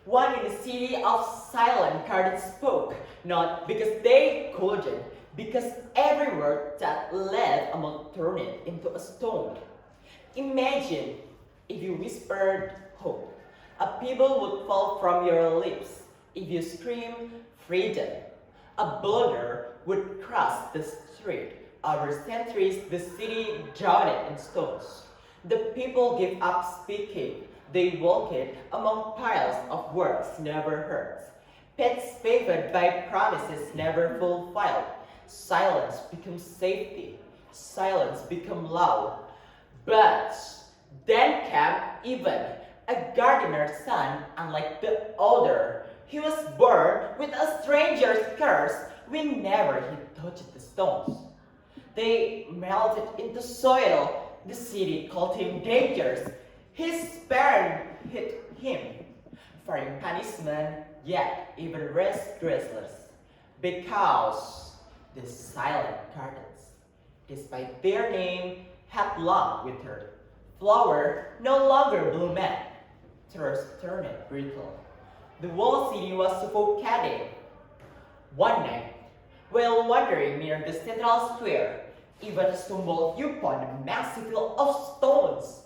One in the city of silent gardens spoke, not because they couldn't, because every word that led among turned it into a stone. Imagine if you whispered hope, a pebble would fall from your lips. If you screamed freedom, a boulder would cross the street. Over centuries, the city drowned in stones. The people gave up speaking. They walked among piles of words never heard. Pets favored by promises never fulfilled. Silence becomes safety. Silence becomes loud. But then came even a gardener's son, unlike the other. He was born with a stranger's curse. Whenever he touched the stones, they melted into soil. The city called him dangerous. His parents hit him, fearing punishment, yet even restless, because the silent gardens, despite their name, had long withered. Flower no longer bloomed. Thirst turned brittle. The whole city was suffocating. One night, while wandering near the central square, even stumbled upon a massive hill of stones.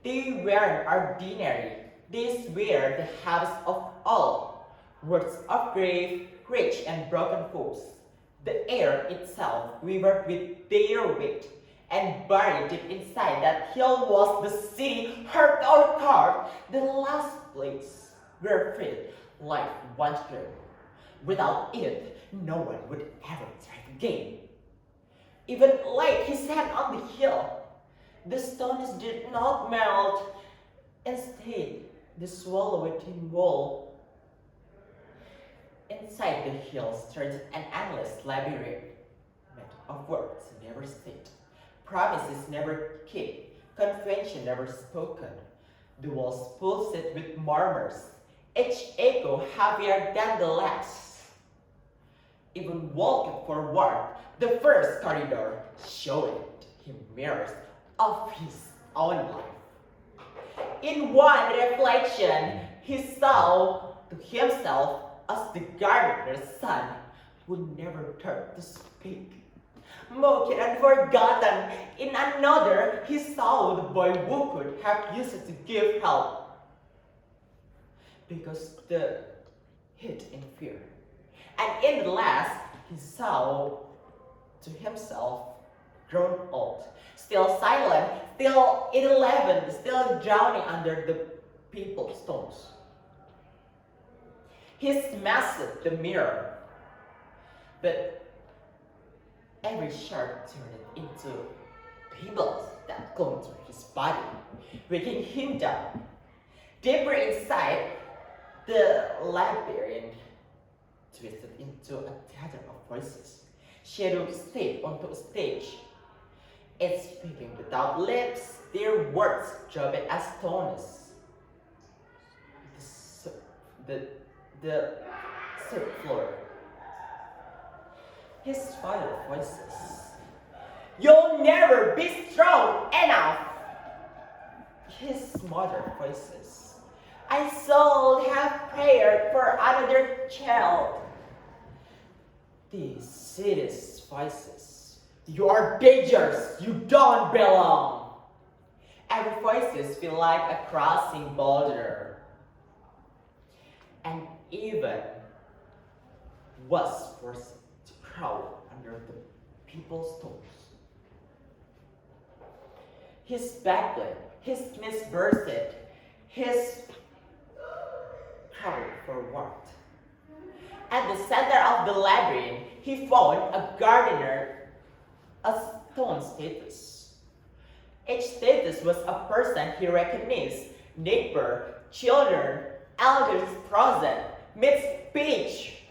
They weren't ordinary. These were the heaviest of all, words of grave, rich and broken foes. The air itself quivered with their weight, and buried deep inside that hill was the city, heart or heart, the last place where faith life once grew. Without it, no one would ever thrive again. Even laid his hand on the hill, the stones did not melt. Instead, they swallowed him whole. Inside the hill stretched an endless labyrinth, made of words never said, promises never kept, convention never spoken. The walls pulsed with murmurs, each echo heavier than the last. Even walking forward, the first corridor showed him mirrors of his own life. In one reflection, he saw to himself as the gardener's son who never dared to speak. Mocked and forgotten, in another, he saw the boy who could have used it to give help. Because the hid in fear. And in the last, he saw to himself, grown old, still silent, still 11, still drowning under the people's stones. He smashed the mirror, but every shard turned into pebbles that clung to his body, weighing him down. Deeper inside, the labyrinth twisted into a theater of voices. Shadows stayed onto a stage. Each speaking without lips, their words dropped as stones. The third floor. His father voices. You'll never be strong enough. His mother voices. I shall have prayed for another child. These city's voices. You are dangerous. You don't belong. Every voices feel like a crossing boulder. And even was forced to crawl under the people's toes. His back bled, his knees bursted, his crawled forward. At the center of the labyrinth, he found a gardener, a stone status. Each status was a person he recognized, neighbor, children, elders present, mid-speech.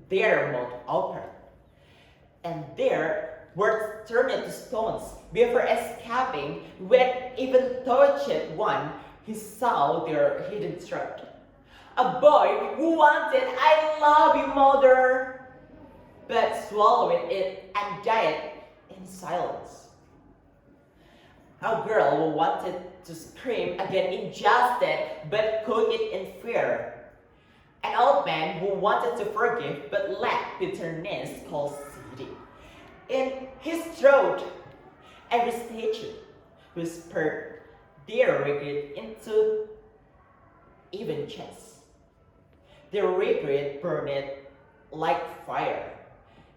Their mouth open, and their words turned to stones before escaping. When even touched one, he saw their hidden throat. A boy who wanted, I love you, mother, but swallowed it and died in silence. A girl who wanted to scream against injustice but could it in fear. An old man who wanted to forgive but lacked bitterness called city. In his throat, every statue whispered their regret into even chest. Their regret burned like fire.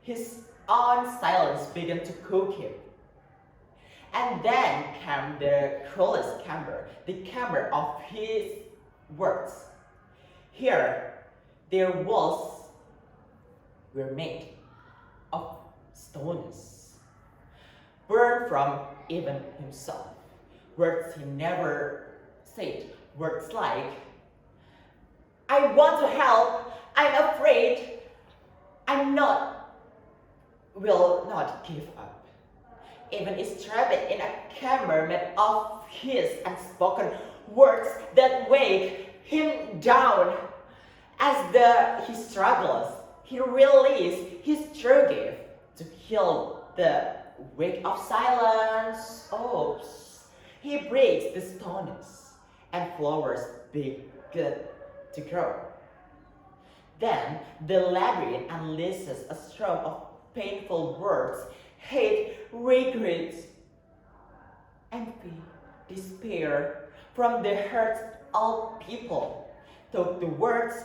His own silence began to cook him. And then came the cruelest chamber, the chamber of his words. Here, their walls were made of stones, burned from even himself. Words he never said, words like, I want to help, I'm afraid, will not give up. Even strapped in a chamber made of his unspoken words that weighed him down. As he struggles, he released his true gift to heal the weight of silence. He breaks the stones and flowers begin to grow. Then the labyrinth unleashes a storm of painful words, hate, regret, envy, despair from the hurt old people. Though the words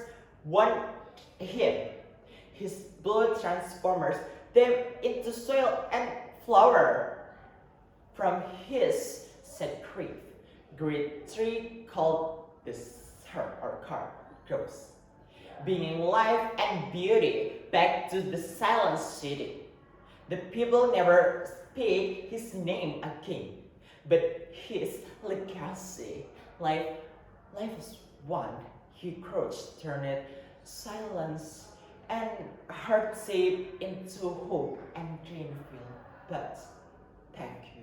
want him, his blood transforms them into soil and flower. From his sacred great tree called the car grows, bringing life and beauty back to the silent city. The people never speak his name again, but his legacy, life is one. He crouched, turned silence and hardship into hope and dream filled. But thank you.